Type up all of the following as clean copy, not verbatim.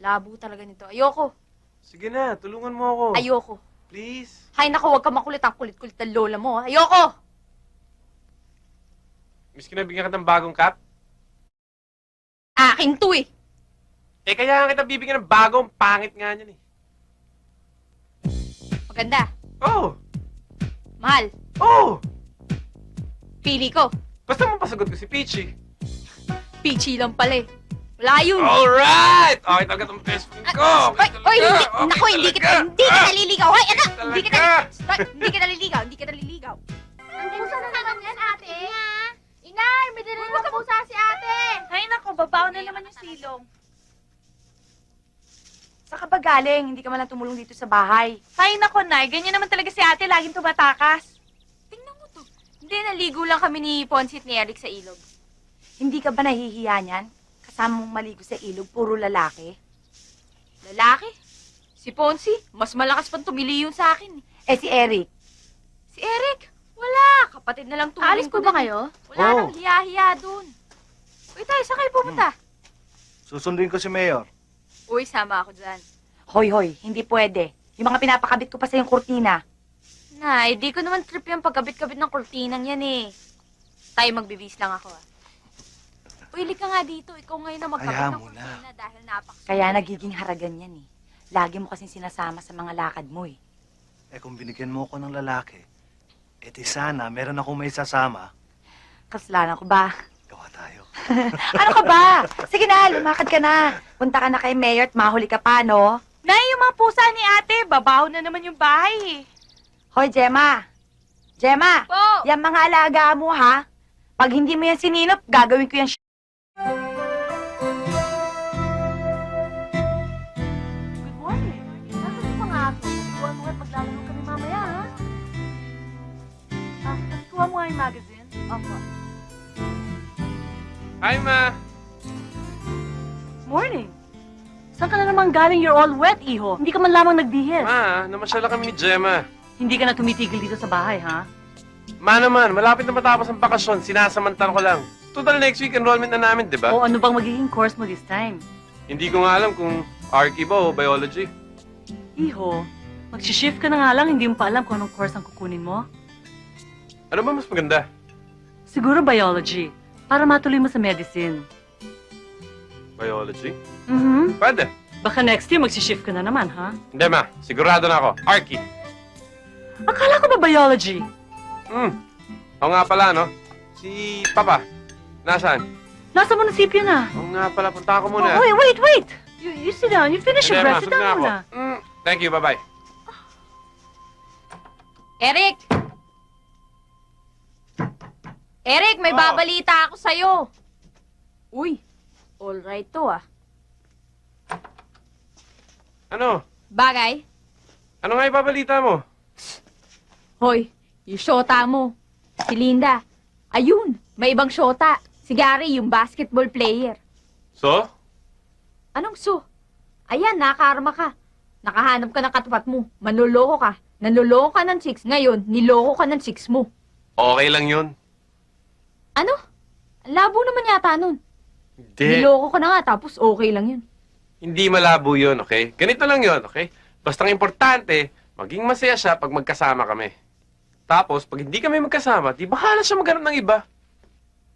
Labo talaga nito. Ayoko. Sige na, tulungan mo ako. Ayoko. Please. Hay nako, huwag ka makulit. Ang kulit-kulit ng lola mo. Ayoko! Miss, kinabigyan ka ng bagong cap? Akin to eh. Eh, kaya nga kita bibigyan ng bagong pangit nga niyan eh. Maganda. Oh! Mahal. Oh! Pili ko. Basta mapasagot ko si Peachy. Peachy lang pala eh. Wala yun. Alright! Okay talaga itong best friend ko. Oy, oy, hindi. Okay Naku, hindi kita talaga. naliligaw. Hoy, ano? Talaga. Hindi kita naliligaw. Hindi kita naliligaw. Ang pusa na naman yan, ate. Inay, may dala ng pusa si ate. Ay, nako, babaw na naman yung silong. Saan ka ba galing? Hindi ka man lang tumulong dito sa bahay. Ay, nako, Nay. Ganyan naman talaga si ate. Laging tumatakas. Tingnan mo to. Hindi, naligo lang kami ni Ponsit ni Eric sa ilog. Hindi ka ba nahihiya niyan? Kasama mong maligo sa ilog, puro lalaki. Lalaki? Si Ponsi, mas malakas pang tumili yun sa akin. Eh si Eric, Si Eric, wala. Kapatid na lang turing Alis po ko ba dun. kayo? Wala Oo. nang hiya-hiya dun. Uy, tayo, saan kayo pumunta? Susundin ko si Mayor. Uy, sama ako dyan. hoy, hindi pwede. Yung mga pinapakabit ko pa sa yung kurtina. Nay, di ko naman trip yung pagkabit-kabit ng kurtinang yan eh. Tayo magbibis lang ako ah. Uy, ka nga dito. Ikaw ngayon na magkabit Ayaw ng mo na. kurtina dahil napakasama. Kaya nagiging haragan yan eh. Lagi mo kasing sinasama sa mga lakad mo eh. Eh kung binigyan mo ako ng lalaki, eh di sana meron akong may sasama, Kasalanan ko ba? gawa tayo. Ano ka ba? Sige na, lumakad ka na. Punta ka na kay Mayor at mahuli ka pa, no? Nay, yung mga pusa ni ate, babaw na naman yung bahay eh. Hoy, Gemma. Gemma, Po! yan mga alaga mo, ha? Pag hindi mo yan sininop, gagawin ko yan. Good morning. Nasaan yung mga ato? Ikuha mo nga paglalaro kami mamaya, ha? Ikuha mo nga yung magazine. Opo. Hi, Ma! Morning. Saan ka na naman galing? You're all wet, iho. Hindi ka man lamang nagbihis. Ma, namasyala kami ni Gemma. Hindi ka na tumitigil dito sa bahay, ha? Ma naman, malapit na matapos ang bakasyon. Sinasamantan ko lang. Total next week, enrollment na namin, di ba? O ano bang magiging course mo this time? Hindi ko nga alam kung Archie ba o Biology. Iho, mag-shift ka na nga lang, hindi mo pa alam kung anong course ang kukunin mo. Ano ba mas maganda? Siguro biology, para matuloy mo sa medicine. Biology? Mhm. Pwede. Baka next year mag-shift ka na naman, ha? Hindi, Ma. Sigurado na ako. Archie. Akala ko ba biology? Oo nga pala, no? Si Papa. Nasaan? Nasa munisipyo na. Oo nga pala, punta ako muna. Oh, wait! You sit down, you finish your Hindi, Ma. breath, sit Sug na down ako. muna. Thank you, bye-bye. Eric! Eric, may Oh. babalita ako sa'yo. Uy, all right to ah. Ano? Bagay? Ano nga ipabalita mo? Hoy, yung shota mo. Si Linda. Ayun, may ibang shota. Si Gary, yung basketball player. So? Anong so? Ayan, nakakarma ka. Nakahanap ka ng katapat mo. Manloloko ka. Nanloloko ka ng chicks. Ngayon, niloko ka ng chicks mo. Okay lang yun. Ano? Ang labo naman yata nun. Hindi. Niloko ka na nga, tapos okay lang yun. Hindi malabo yun, okay? Ganito lang yun, okay? Basta ang importante, maging masaya siya pag magkasama kami. Tapos, pag hindi kami magkasama, di bahala siya maghanap ng iba.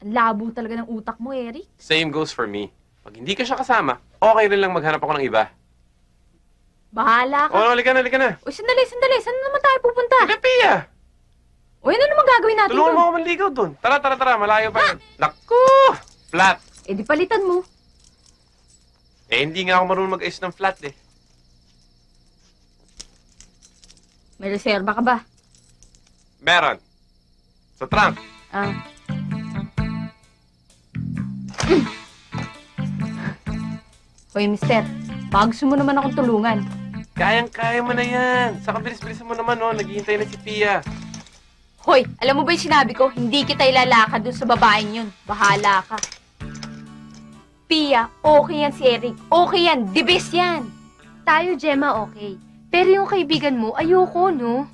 Ang labo talaga ng utak mo, Eric. Same goes for me. Pag hindi ka siya kasama, okay rin lang maghanap ako ng iba. Bahala ka. O, halika na, halika na. Uy, sandali. Saan naman tayo pupunta? Halika, Pia! Uy, ano naman gagawin natin Tulungan mo doon? ako manligaw doon. Tara, malayo pa yan. Naku! Flat! Eh, di palitan mo. Eh, hindi nga ako marunong mag-ayos ng flat eh. May reserba ka ba? Meron. Sa trunk. Ah. Hoy, mister. Baka gusto mo naman akong tulungan. Kayang-kaya mo na yan. Saka bilis-bilis mo naman, no? Naghihintay na si Pia. Hoy, alam mo ba yung sinabi ko? Hindi kita ilalakad dun sa babaeng yun. Bahala ka. Pia, okay yan si Eric. Okay yan. The best yan. Tayo, Gemma, okay. Pero yung kaibigan mo, ayoko, no?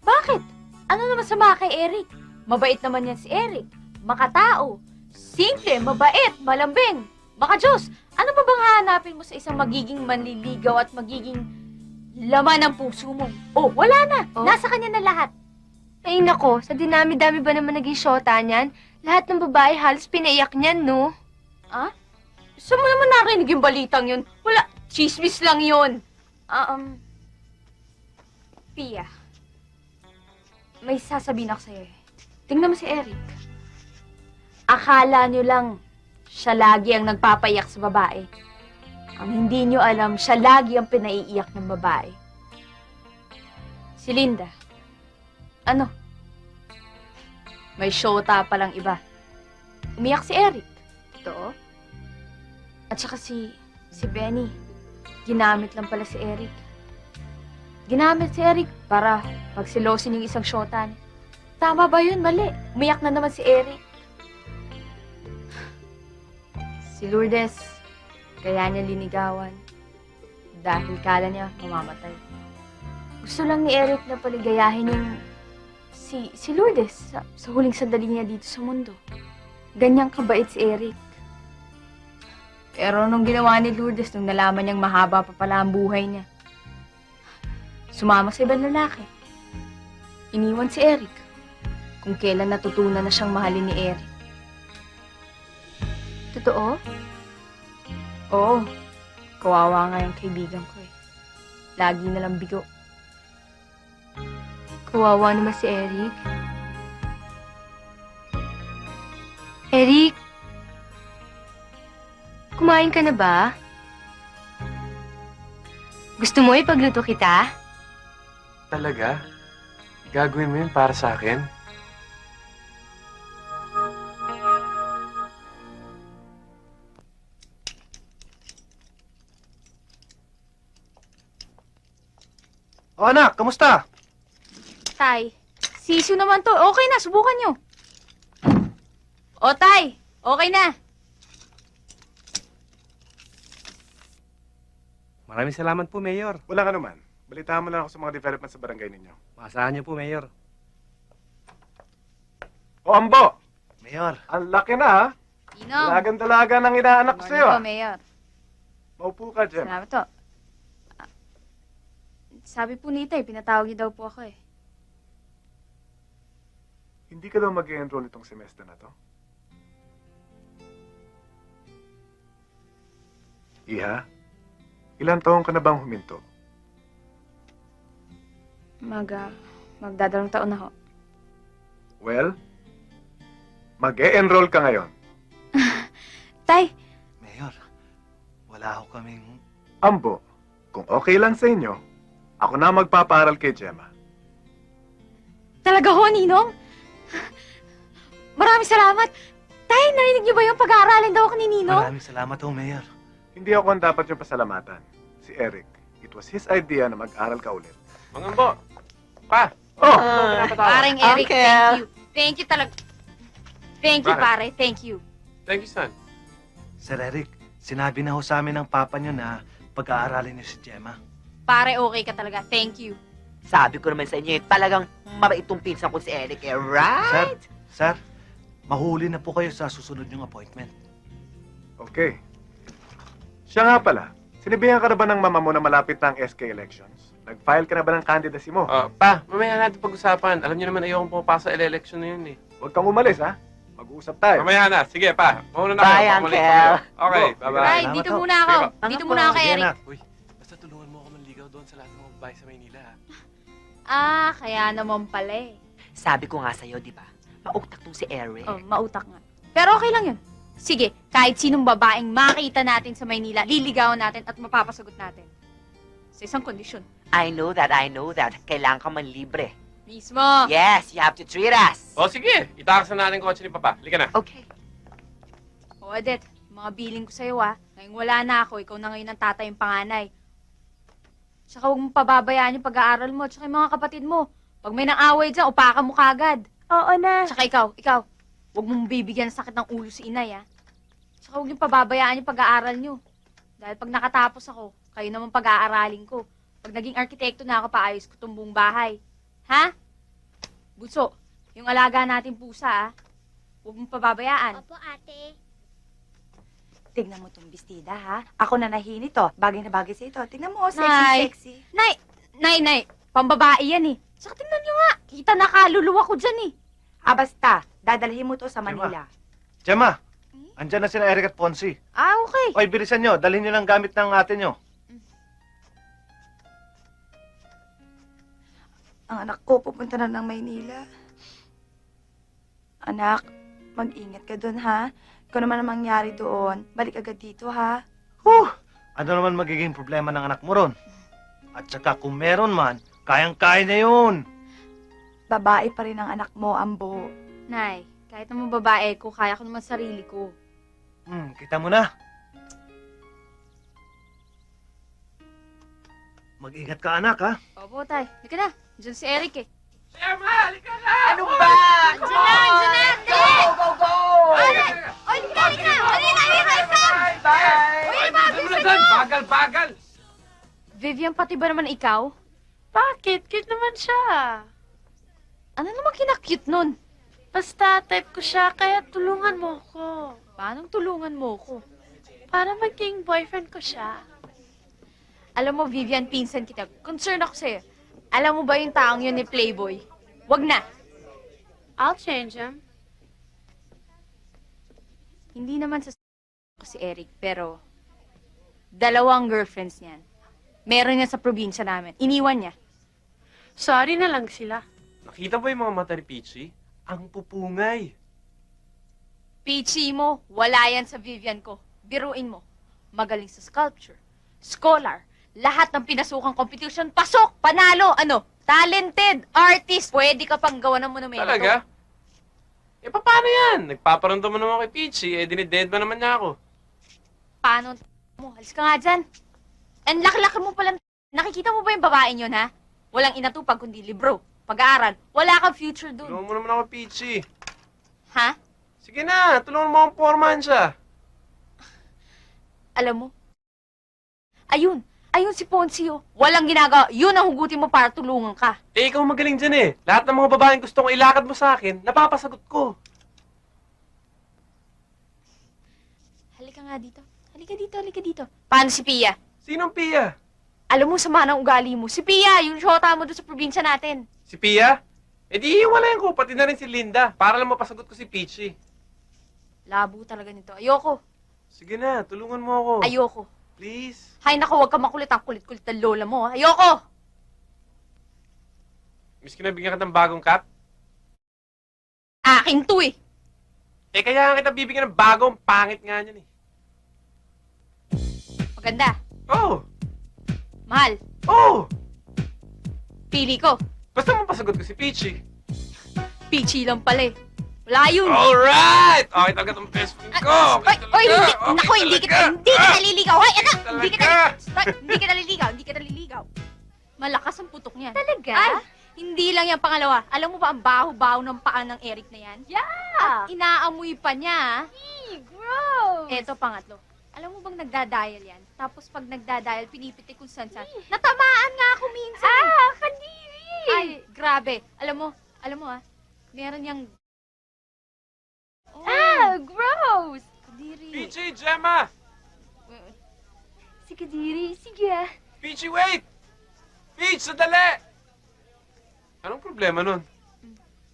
Bakit? Ano naman sama kay Eric? Mabait naman yan si Eric. Makatao. Simple, mabait, malambing. Baka Diyos, ano ba bang hahanapin mo sa isang magiging manliligaw at magiging laman ng puso mo? Oh, wala na. Oh? Nasa kanya na lahat. Ay nako, sa dinami-dami ba naman naging syota niyan? Lahat ng babae halos pinaiyak niyan, no? Saan mo naman narinig yung balitang yun? Wala, chismis lang yun. Pia, may sasabihin ako sa'yo eh. Tingnan mo si Eric. Akala nyo lang siya lagi ang nagpapayak sa babae. Ang hindi nyo alam, siya lagi ang pinaiiyak ng babae. Si Linda. Ano? May syota palang iba. Umiyak si Eric. Totoo? At saka si Benny. Ginamit lang pala si Eric. Ginamit si Eric para pagsilosin yung isang syota niya. Tama ba yun? Mali. Umiyak na naman si Eric. Si Lourdes, kaya niya linigawan. Dahil kala niya mamamatay. Gusto lang ni Eric na paligayahin yung si Lourdes sa huling sandali niya dito sa mundo. Ganyang kabait si Eric. Pero nung ginawa ni Lourdes, nung nalaman niyang mahaba pa pala ang buhay niya, sumama sa ibang lalaki. Iniwan si Eric kung kailan natutunan na siyang mahalin ni Eric. Totoo? Oo, kawawa nga yung kaibigan ko eh. Lagi na lang bigo. Kawawa naman si Eric. Eric? Kumain ka na ba? Gusto mo ipagluto kita? Talaga? Gagawin mo yun para sa akin? O anak, kamusta? Tay, sisiw naman to. Okay na, subukan nyo. O, Tay, okay na. Maraming salamat po, Mayor. Wala ka naman. Balitaan mo lang ako sa mga development sa barangay ninyo. Maasahan niyo po, Mayor. O, Ambo! Mayor, Ang laki na, ha? Ninong. Dalagan-dalaga ng inaanak ko sa'yo, ha? Mayor. Maupo ka, Jem. Salamat to. Sabi po ni Tay, pinatawag niyo daw po ako eh. Hindi ka daw mag-enroll itong semester na to? Iha, ilang taon ka na bang huminto? Magdadalawang taon na ho. Well, mag-e-enroll ka ngayon. Tay, Mayor, wala ako kaming... Ambo, kung okay lang sa inyo, ako na magpapaaral kay Gemma. talaga ho, Ninong? Maraming salamat. Tay, narinig niyo ba yung pag-aaralin daw ako ni Ninong? Maraming salamat ho, Mayor. Hindi ako ang dapat yung pasalamatan. Si Eric. It was his idea na mag-aral ka ulit. Mga Ambo! Pa! Oh! Paring Eric, thank you. Thank you talaga. Thank you, Bakit? pare. Thank you. Thank you, son. Sir Eric, sinabi na ho sa amin ng papa niyo na pag-aaralin niyo si Gemma. Pare, okay ka talaga. Thank you. Sabi ko naman sa inyo, talagang mabait itong pinsan ko si Eric, eh, right? Sir, mahuli na po kayo sa susunod niyong appointment. Okay. Siya nga pala, sinabihan ka na ba ng mama mo na malapit na ang SK elections? Nag-file ka na ba ng candidacy mo? Pa, mamaya natin pag-usapan. Alam niyo naman ayokong pumapasa sa election na yun eh. Huwag kang umalis, ha? Mag-uusap tayo. Mamaya na. Sige, pa. Mauna na Bye, kayo. Uncle. Okay, Go. bye-bye. Tay, Salamat dito ho. muna ako. Sige Dito muna ako kay Sige, Eric. anak. Uy, basta tulungan mo ako manligaw doon sa lahat ng mga babae sa Maynila. Kaya naman pala eh. Sabi ko nga sa'yo, di ba? Mauktak tong si Eric. Oh, mautak nga. Pero okay lang yun. Sige, kahit sinong babaeng makita natin sa Maynila, liligawan natin at mapapasagot natin. Sa isang kondisyon. I know that. Kailangan ka man libre. Mismo. Yes, you have to treat us. O sige, itakas na natin kotse ni Papa. Halika na. Okay. O, Adet, mga billing ko sa'yo ngayong wala na ako, ikaw na ngayon ang tatay yung panganay. Tsaka huwag mong pababayaan yung pag-aaral mo, tsaka yung mga kapatid mo. Pag may nang-away dyan, upakan mo kagad. Oo na. Tsaka ikaw, huwag mong bibigyan ng sakit ng ulo si inay, Tsaka huwag yung pababayaan yung pag-aaral nyo. Dahil pag nakatapos ako, kayo naman pag-aaralin ko. Pag naging arkitekto na ako, paayos ko itong buong bahay. Ha? Bunso, yung alaga natin pusa, huwag mong pababayaan. Opo, ate. tignan mo tong bestida, ha? Ako na nahin ito. Bagay na bagay sa ito. Tignan mo, Nay. sexy. Nay, pambabae yan eh. Saka tingnan nyo nga, kita na kaluluwa ko dyan eh. Ah, basta. Dadalhin mo to sa Manila. Gemma, andyan na sila Eric at Ponzi. Ah, okay. Oy, bilisan nyo. Dalhin nyo lang gamit ng ate nyo. Ang anak ko pupunta na ng Maynila. Anak, mag-ingat ka doon, ha? Kung naman ang mangyari doon, balik agad dito, ha? Ano naman magiging problema ng anak mo ron? At saka kung meron man, kayang-kaya na yun. Babae pa rin ang anak mo, Ambo. Nay, kahit naman babae ko, kaya ko naman sarili ko. Kita mo na. Mag-ingat ka, anak, ha? Opo, tay. Halika na. Diyan si Eric eh. Gemma, halika na! Ano ba? Andiyan na! Go, go, go! Oy, dali ka! Bagal! Vivian, pati ba naman ikaw? Bakit? Cute naman siya. Ano naman kinakute nun? Basta type ko siya, kaya tulungan mo ko. Paano tulungan mo ko? Para maging boyfriend ko siya. Alam mo, Vivian, pinsan kita. Concern ako sa'yo. Alam mo ba yung taong yun ni Playboy? Wag na. I'll change him. Hindi naman sa ko si Eric, pero 2 girlfriends niyan. Meron niya sa probinsya namin. Iniwan niya. Sorry na lang sila. Nakita mo yung mga mata ni Peachy? Ang pupungay. Peachy mo, wala yan sa Vivian ko. Biruin mo. Magaling sa sculpture, scholar, lahat ng pinasukang competition, pasok, panalo, talented, artist, pwede ka pang gawa ng monumento. Talaga? Eh, paano yan? Nagpaparamdam mo naman kay Peachy, eh, dinided ba naman niya ako? Paano mo? Halis ka nga dyan. And laki-laki mo palang. Nakikita mo ba yung babaeng yun, ha? Walang inatupag kundi libro, pag-aaral. Wala kang future dun. Tulungan mo naman ako, Peachy. Ha? Sige na, tulungan mo akong forman siya. Alam mo? Ayun si Ponzi, oh. Walang ginagawa. Yun ang hugutin mo para tulungan ka. Eh, ikaw magaling dyan eh. Lahat ng mga babaeng gusto kong ilakad mo sa akin, napapasagot ko. Halika nga dito. Halika dito. Paano si Pia? Sinong Pia? Alam mo, sama ng ugali mo. Si Pia, yung shota mo doon sa probinsya natin. Si Pia? Eh di hiwalayan ko, pati na rin si Linda, para lang mapasagot ko si Peachy. Labo talaga nito. Ayoko. Sige na, tulungan mo ako. Ayoko. Please. Hay nako, wag ka makulit. Ang kulit-kulit ng lola mo. Ayoko! Miss ko na bigyan ka ng bagong cap? Akin to eh. Eh kaya nga kita bibigyan ng bagong pangit nga niyan eh. Maganda. Oh! Mahal. Oh! Pili ko. Basta mapasagot ko si Peachy. Peachy lang pala eh. Wala yun. Alright! Okay talaga itong best friend ko. Oy, hindi kita naliligaw. Hoy, anak! Hindi kita naliligaw. Malakas ang putok niyan. Talaga? Ay, hindi lang yan pangalawa. Alam mo ba ang baho-baho ng paa ng Eric na yan? Yeah! Inaamoy pa niya. Gross! Eto, pangatlo. Alam mo bang nagdadial yan? Tapos pag nagdadial, pinipitik kung saan-saan. Natamaan nga ako minsan. Kadiri! Ay, grabe. Alam mo meron niyang... Oh, Gross! kadiri. Peachy, Gemma! Si Kadiri, sige ah. Peachy, wait! Peach, sandali! Anong problema nun?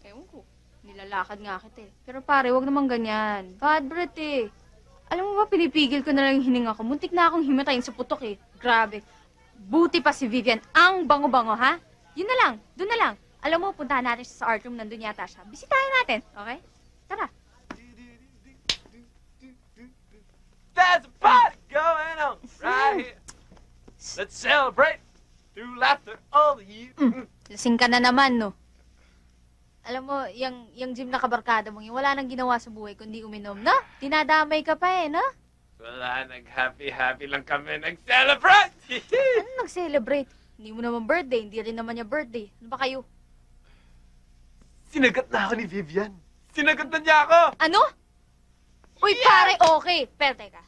Ewan ko. Nilalakad nga kita eh. Pero pare, wag naman ganyan. Bad breath eh. Alam mo ba, pinipigil ko na lang yung hininga ko. Muntik na akong himatayin sa putok eh. Grabe. Buti pa si Vivian. Ang bango-bango, ha? Yun na lang. Doon na lang. Alam mo, puntahan natin siya sa art room. Nandun yata siya. Bisitahin natin. Okay? Tara. There's a party going on right here. Let's celebrate through laughter all the year. Lasing ka na naman, no? Alam mo, yung gym na kabarkada mong yun, wala nang ginawa sa buhay kundi uminom, no? Dinadamay ka pa eh, no? Wala, nag-happy-happy lang kami nag-celebrate! Ano nag-celebrate? Hindi mo naman birthday, hindi rin naman niya birthday. Ano ba kayo? Sinagot na ako ni Vivian. Sinagot na niya ako! Ano? Uy, pare, okay. Pero teka,